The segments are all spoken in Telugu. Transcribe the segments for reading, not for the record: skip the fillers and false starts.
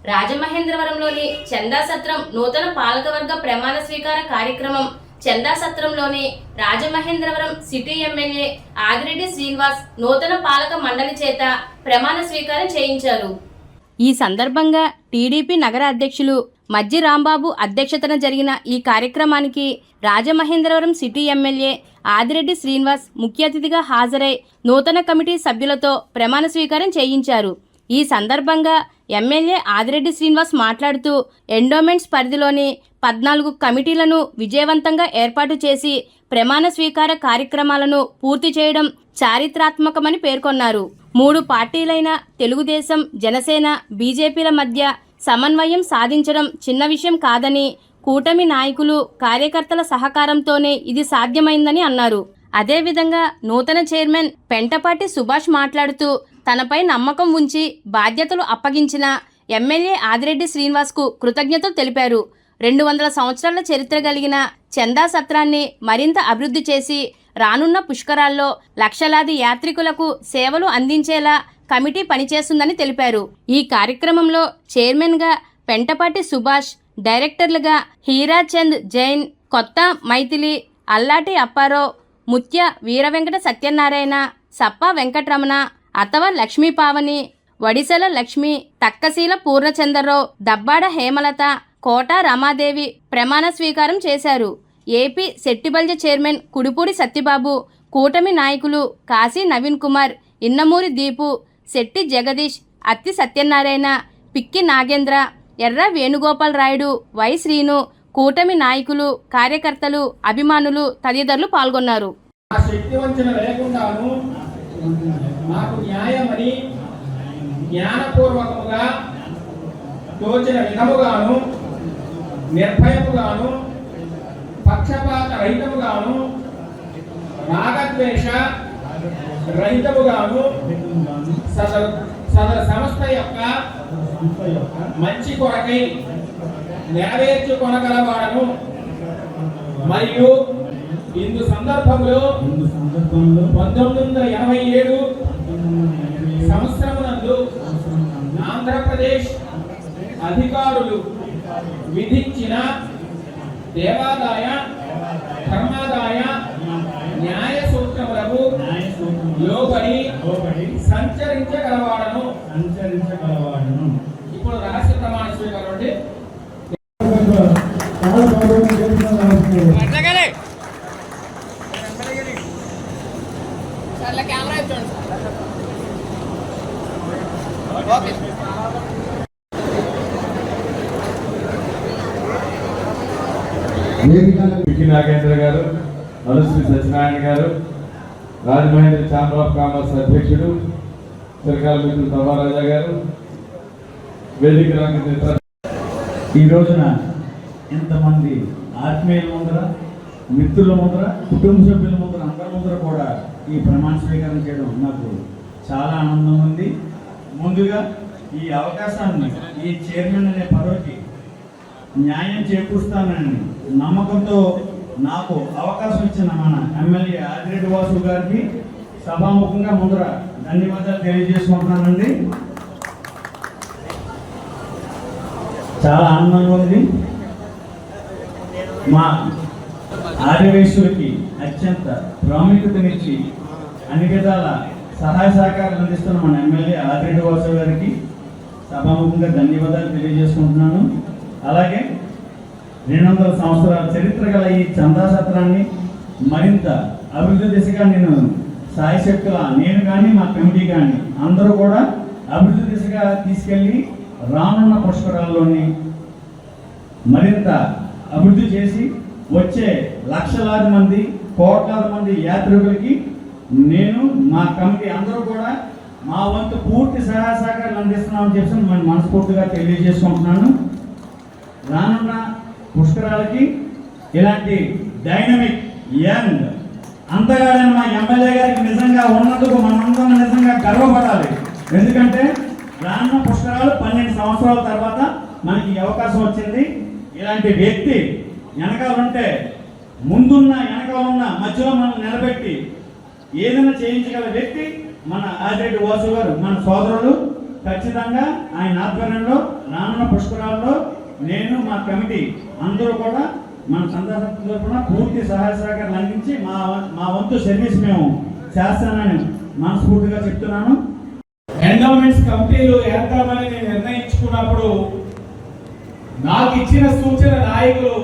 రాజమహేంద్రవరంలోని చందాసత్రం నూతన పాలకవర్గ ప్రమాణ స్వీకార కార్యక్రమం చందాసత్రంలోని రాజమహేంద్రవరం సిటీ ఎమ్మెల్యే ఆదిరెడ్డి శ్రీనివాస్ నూతన పాలక మండలి చేత ప్రమాణ స్వీకారం చేయించారు. ఈ సందర్భంగా టీడీపీ నగర అధ్యక్షులు మజ్జి రాంబాబు అధ్యక్షతన జరిగిన ఈ కార్యక్రమానికి రాజమహేంద్రవరం సిటీ ఎమ్మెల్యే ఆదిరెడ్డి శ్రీనివాస్ ముఖ్య అతిథిగా హాజరై నూతన కమిటీ సభ్యులతో ప్రమాణ స్వీకారం చేయించారు. ఈ సందర్భంగా ఎమ్మెల్యే ఆదిరెడ్డి శ్రీనివాస్ మాట్లాడుతూ ఎండోమెంట్స్ పరిధిలోని 14 కమిటీలను విజయవంతంగా ఏర్పాటు చేసి ప్రమాణ స్వీకార కార్యక్రమాలను పూర్తి చేయడం చారిత్రాత్మకమని పేర్కొన్నారు. 3 పార్టీలైన తెలుగుదేశం, జనసేన, బీజేపీల మధ్య సమన్వయం సాధించడం చిన్న విషయం కాదని, కూటమి నాయకులు, కార్యకర్తల సహకారంతోనే ఇది సాధ్యమైందని అన్నారు. అదేవిధంగా నూతన చైర్మన్ పెంటపాటి సుభాష్ మాట్లాడుతూ తనపై నమ్మకం ఉంచి బాధ్యతలు అప్పగించిన ఎమ్మెల్యే ఆదిరెడ్డి శ్రీనివాస్కు కృతజ్ఞతలు తెలిపారు. 200 సంవత్సరాల చరిత్ర కలిగిన చందా సత్రాన్ని మరింత అభివృద్ధి చేసి రానున్న పుష్కరాల్లో లక్షలాది యాత్రికులకు సేవలు అందించేలా కమిటీ పనిచేస్తుందని తెలిపారు. ఈ కార్యక్రమంలో చైర్మన్గా పెంటపాటి సుభాష్, డైరెక్టర్లుగా హీరాచంద్ జైన్, కొత్త మైథిలి, అల్లాటి అప్పారావు, ముత్య వీరవెంకట సత్యనారాయణ, సప్ప వెంకటరమణ, అతవ లక్ష్మీ పావని, వడిసెల లక్ష్మి, తక్కశీల పూర్ణచంద్రరావు, దబ్బాడ హేమలత, కోట రమాదేవి ప్రమాణ స్వీకారం చేశారు. ఏపీ సెట్టిబల్జ చైర్మన్ కుడిపూడి సత్యబాబు, కూటమి నాయకులు కాశీ నవీన్ కుమార్, ఇన్నమూరి దీపు, శెట్టి జగదీష్, అత్తి సత్యనారాయణ, పిక్కి నాగేంద్ర, ఎర్ర వేణుగోపాల్ రాయుడు, వై శ్రీను, కూటమి నాయకులు, కార్యకర్తలు, అభిమానులు తదితరులు పాల్గొన్నారు. నాకు న్యాయమని జ్ఞానపూర్వకముగా తోచిన విధముగాను, నిర్భయముగాను, పక్షపాత రహితముగాను, రాగద్వేష రహితముగాను సదరు సంస్థ యొక్క మంచి కొరకై నెరవేర్చుకొనగలవాడను మరియు ఇందు సందర్భంలో 1987 సంవత్సరమునందు ఆంధ్రప్రదేశ్ అధికారులు విధించిన దేవాదాయ, ధర్మాదాయ, న్యాయ సూత్రములకు లోబడి సంచరించగలవాడను. ఇప్పుడు రహస్య ప్రమాణ స్వీకారం అండి. పిక్కి నాగేంద్ర గారు, అనుశ్రీ సత్యనారాయణ గారు, రాజమహేంద్ర ఛాంబర్ ఆఫ్ కామర్స్ అధ్యక్షుడు చిరకాల మిత్రులు తవ్వారాజా గారు, వేదిక రంగ ఈ రోజున ఇంతమంది ఆత్మీయుల ముందర, మిత్రుల ముందర, కుటుంబ సభ్యుల ముందర, అందరి ముందర కూడా ఈ ప్రమాణ స్వీకారం చేయడం నాకు చాలా ఆనందం ఉంది. ముందుగా ఈ అవకాశాన్ని, ఈ చైర్మన్ అనే పదవికి న్యాయం చేకూరుస్తానని నమ్మకంతో నాకు అవకాశం ఇచ్చిన మన ఎమ్మెల్యే ఆదిరెడ్డి వాసు గారికి సభాముఖంగా ముందర ధన్యవాదాలు తెలియజేసుకుంటున్నానండి. చాలా ఆనందంగా ఉంది. మా ఆదివేశులకి అత్యంత ప్రాముఖ్యతనిచ్చి అన్ని విధాల సహాయ సహకారాలు అందిస్తున్న మన ఎమ్మెల్యే ఆదిరెడ్డి వాసు గారికి సభాముఖంగా ధన్యవాదాలు తెలియజేసుకుంటున్నాను. అలాగే 200 సంవత్సరాల చరిత్ర గల ఈ చందా సత్రాన్ని మరింత అభివృద్ధి దిశగా నేను సాయశక్తుల నేను కానీ మా కమిటీ కానీ అందరూ కూడా అభివృద్ధి దిశగా తీసుకెళ్ళి రానున్న పుష్కరాల్లోని మరింత అభివృద్ధి చేసి వచ్చే లక్షలాది మంది, కోట్లాది మంది యాత్రికులకి నేను, మా కమిటీ అందరూ కూడా మా వంతు పూర్తి సహాయ సహకారాలు అందిస్తున్నామని చెప్పి నేను మనస్ఫూర్తిగా తెలియజేసుకుంటున్నాను. రానున్న పుష్కరాలకి ఇలాంటి డైనమిక్ యంగ్ అంతగాడైన మా ఎమ్మెల్యే గారికి నిజంగా ఉన్నందుకు మనందరం నిజంగా గర్వపడాలి. ఎందుకంటే రానున్న పుష్కరాలు 12 సంవత్సరాల తర్వాత మనకి అవకాశం వచ్చింది. ఇలాంటి వ్యక్తి వెనకాల ఉంటే, ముందున్న వెనకాల ఉన్న మధ్యలో మనం నిలబెట్టి ఏదైనా చేయించగల వ్యక్తి మన ఆదిరెడ్డి వాసు గారు, మన సోదరులు. ఖచ్చితంగా ఆయన ఆధ్వర్యంలో రానున్న పుష్కరాల్లో నేను మా కమిటీ అందరూ కూడా మన సందర్శకుల తరఫున పూర్తి సహాయ సహకారాలు అందించి మా వంతు సర్వీస్ మేము చేస్తానని మనస్ఫూర్తిగా చెప్తున్నాను. ఎండోమెంట్స్ కమిటీలు ఏర్పడమని నేను నిర్ణయించుకున్నప్పుడు నాకు ఇచ్చిన సూచన నాయకులు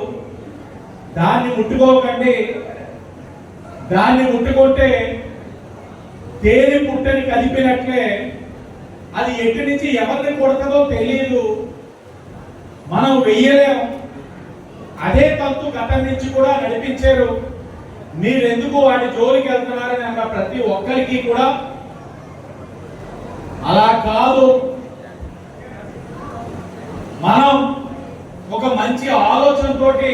దాన్ని ముట్టుకోకండి, దాన్ని ముట్టుకుంటే తేనె పుట్టని కలిపినట్లే అది ఎక్కడి నుంచి ఎవరిని కొడతదో తెలియదు, మనం వెయ్యలేం. అదే తంతు గతం నుంచి కూడా నడిపించారు. మీరెందుకు వాటి జోలికి వెళ్తున్నారని అన్న ప్రతి ఒక్కరికి కూడా అలా కాదు, మనం ఒక మంచి ఆలోచనతోటి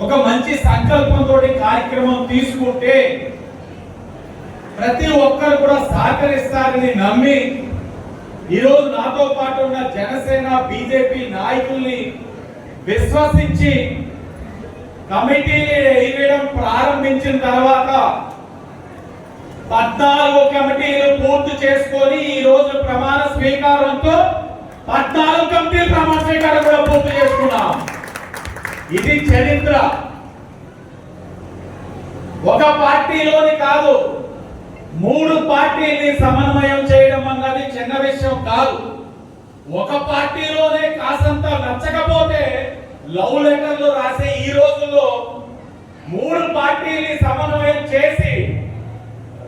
ఒక మంచి సంకల్పంతో కార్యక్రమం తీసుకుంటే ప్రతి ఒక్కరు కూడా సహకరిస్తారని నమ్మి ఈరోజు నాతో పాటు ఉన్న జనసేన బీజేపీ నాయకుల్ని విశ్వసించి కమిటీ వేయడం ప్రారంభించిన తర్వాత 14 కమిటీలు పూర్తి చేసుకొని ఈ రోజు ప్రమాణ స్వీకారంతో 14 కమిటీలు ప్రమాణ స్వీకారం కూడా పూర్తి చేసుకున్నాం. ఇది చరిత్ర. ఒక పార్టీలోని కాదు, 3 పార్టీల్ని సమన్వయం చేయడం అన్నది చిన్న విషయం కాదు. ఒక పార్టీలోనే కాసంత నచ్చకపోతే లవ్ లెటర్లు రాసే ఈ రోజుల్లో 3 పార్టీల్ని సమన్వయం చేసి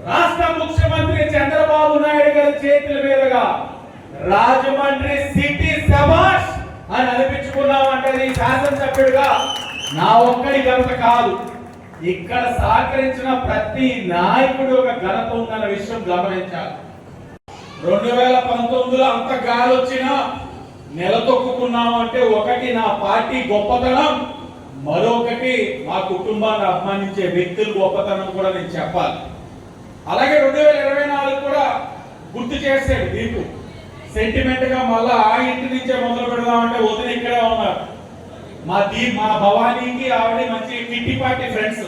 రాష్ట్ర ముఖ్యమంత్రి చంద్రబాబు నాయుడు గారి చేతుల మీదుగా రాజమండ్రి సిటీ శభాష్ అని అనిపించుకున్నామంటే ఈ శాసనసభ్యుడిగా నా ఒక్కడి ఘనత కాదు, ఇక్కడ సహకరించిన ప్రతి నాయకుడు ఒక ఘనత ఉందన్న విషయం గమనించాలి. 2019లో అంత గాలి వచ్చినా నిలదొక్కున్నామంటే ఒకటి నా పార్టీ గొప్పతనం, మరొకటి మా కుటుంబాన్ని అభిమానించే వ్యక్తుల గొప్పతనం కూడా నేను చెప్పాలి. అలాగే 2024 కూడా గుర్తు చేసాడు. దీపు సెంటిమెంట్ గా మళ్ళా ఆ ఇంటి నుంచే మొదలు పెడదామంటే వదిలి ఇక్కడే ఉన్నారు. మా భవానీకి ఆవిడ మంచి కిట్టి పార్టీ ఫ్రెండ్స్,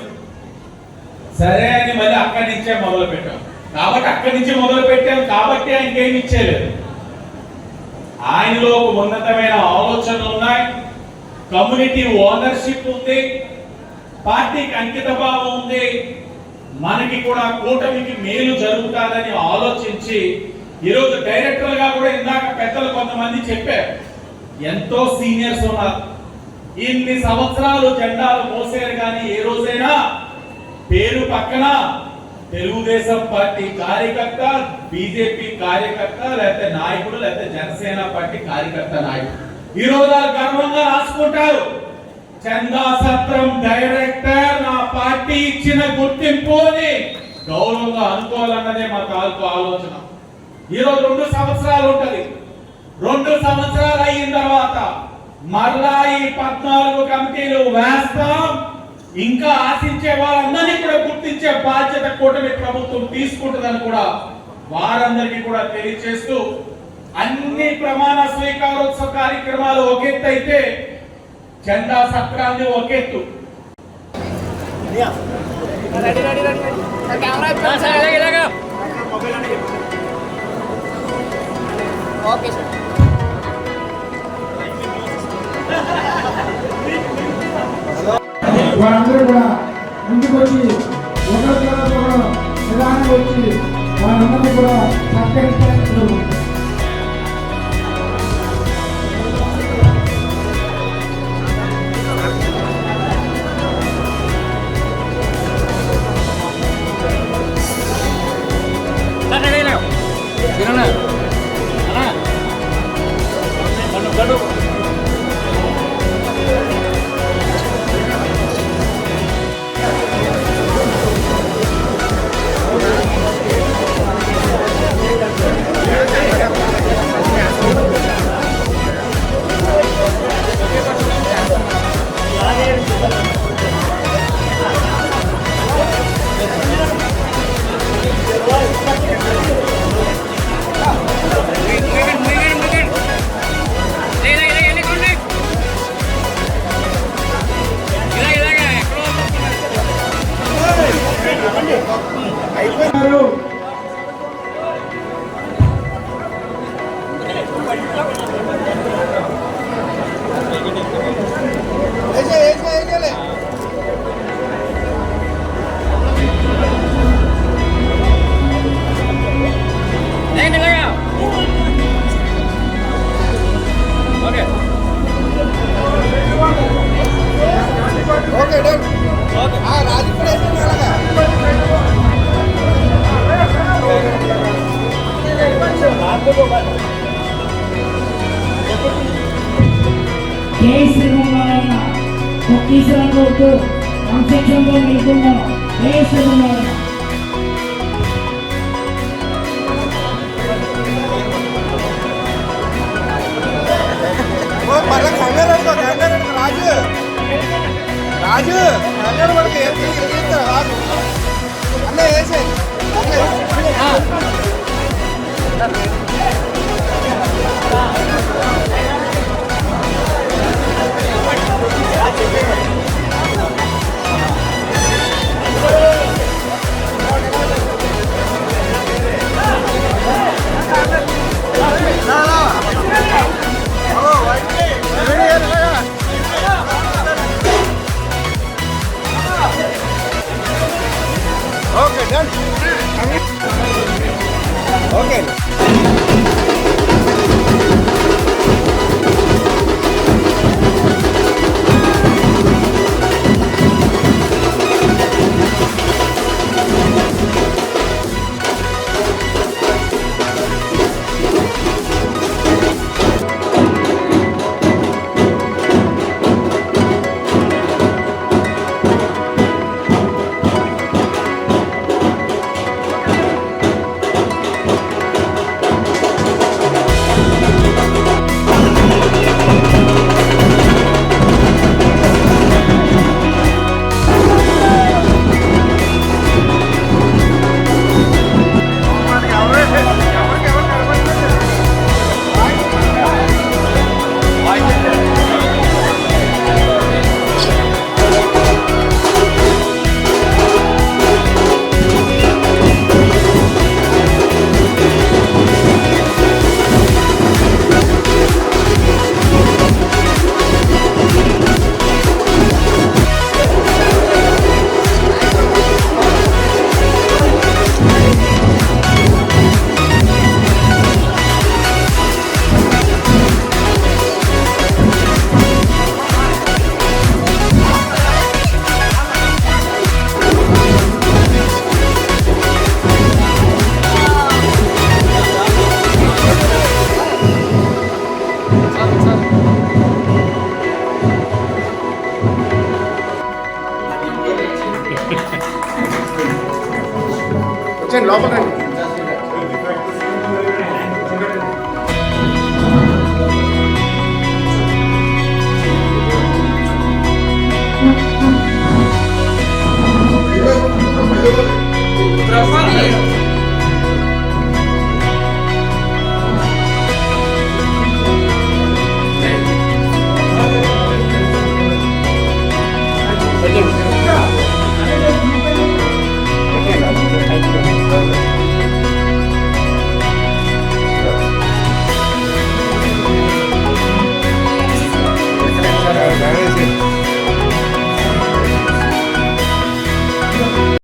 సరే అని మళ్ళీ అక్కడి నుంచే మొదలు పెట్టాం. కాబట్టి అక్కడి నుంచి మొదలు పెట్టాం కాబట్టి ఆయనకి ఏమి ఇచ్చేలేదు. ఆయనలో ఒక ఉన్నతమైన ఆలోచనలు ఉన్నాయి, కమ్యూనిటీ ఓనర్షిప్ ఉంది, పార్టీకి అంకిత భావం ఉంది, మనకి కూడా కూటమికి మేలు జరుగుతాదని ఆలోచించి ఈరోజు డైరెక్టర్ గా కూడా ఇందాక పెద్దలు కొంతమంది చెప్పారు, ఎంతో సీనియర్స్ ఉన్నారు, ఇన్ని సంవత్సరాలు జెండాలు మోసారు, కానీ ఏ రోజైనా పేరు పక్కన తెలుగుదేశం పార్టీ కార్యకర్త, బీజేపీ కార్యకర్త, లేకపోతే నాయకుడు, లేకపోతే జనసేన పార్టీ కార్యకర్త నాయకుడు ఈ రోజు గర్వంగా రాసుకుంటారు, చందా సత్రం డైరెక్టర్ నా పార్టీ ఇచ్చిన గుర్తింపు అని గౌరవంగా అనుకోవాలన్నదే మా తాలూకు ఆలోచన. ఈరోజు 2 సంవత్సరాలు ఉంటది. 2 సంవత్సరాలు అయిన తర్వాత మరలా ఈ 14 కమిటీలు వేస్తాం. ఇంకా ఆశించే వారందరినీ కూడా గుర్తించే బాధ్యత కూటమి ప్రభుత్వం తీసుకుంటుందని కూడా వారందరికీ కూడా తెలియజేస్తూ, అన్ని ప్రమాణ స్వీకారోత్సవ కార్యక్రమాలు ఒక ఎత్తు అయితే చందా సత్రాన్ని ఒక ఎత్తు. వారందరూ కూడా ముందుకు వచ్చి ఒకరి తర్వాత ఒకరు నిదానంగా వచ్చి వారందరినీ కూడా సత్కరించారు. జై శ్రీరామనారాయణ ఈశ్వరంతో సంక్షేమంతో నిలుపుకున్నాం. జై శ్రీరామనారాయణ. రాజు కన్నడ మనకి రాజు అన్న వేసే ఓకే డన్ ఓకే వచ్చేయండి లోపల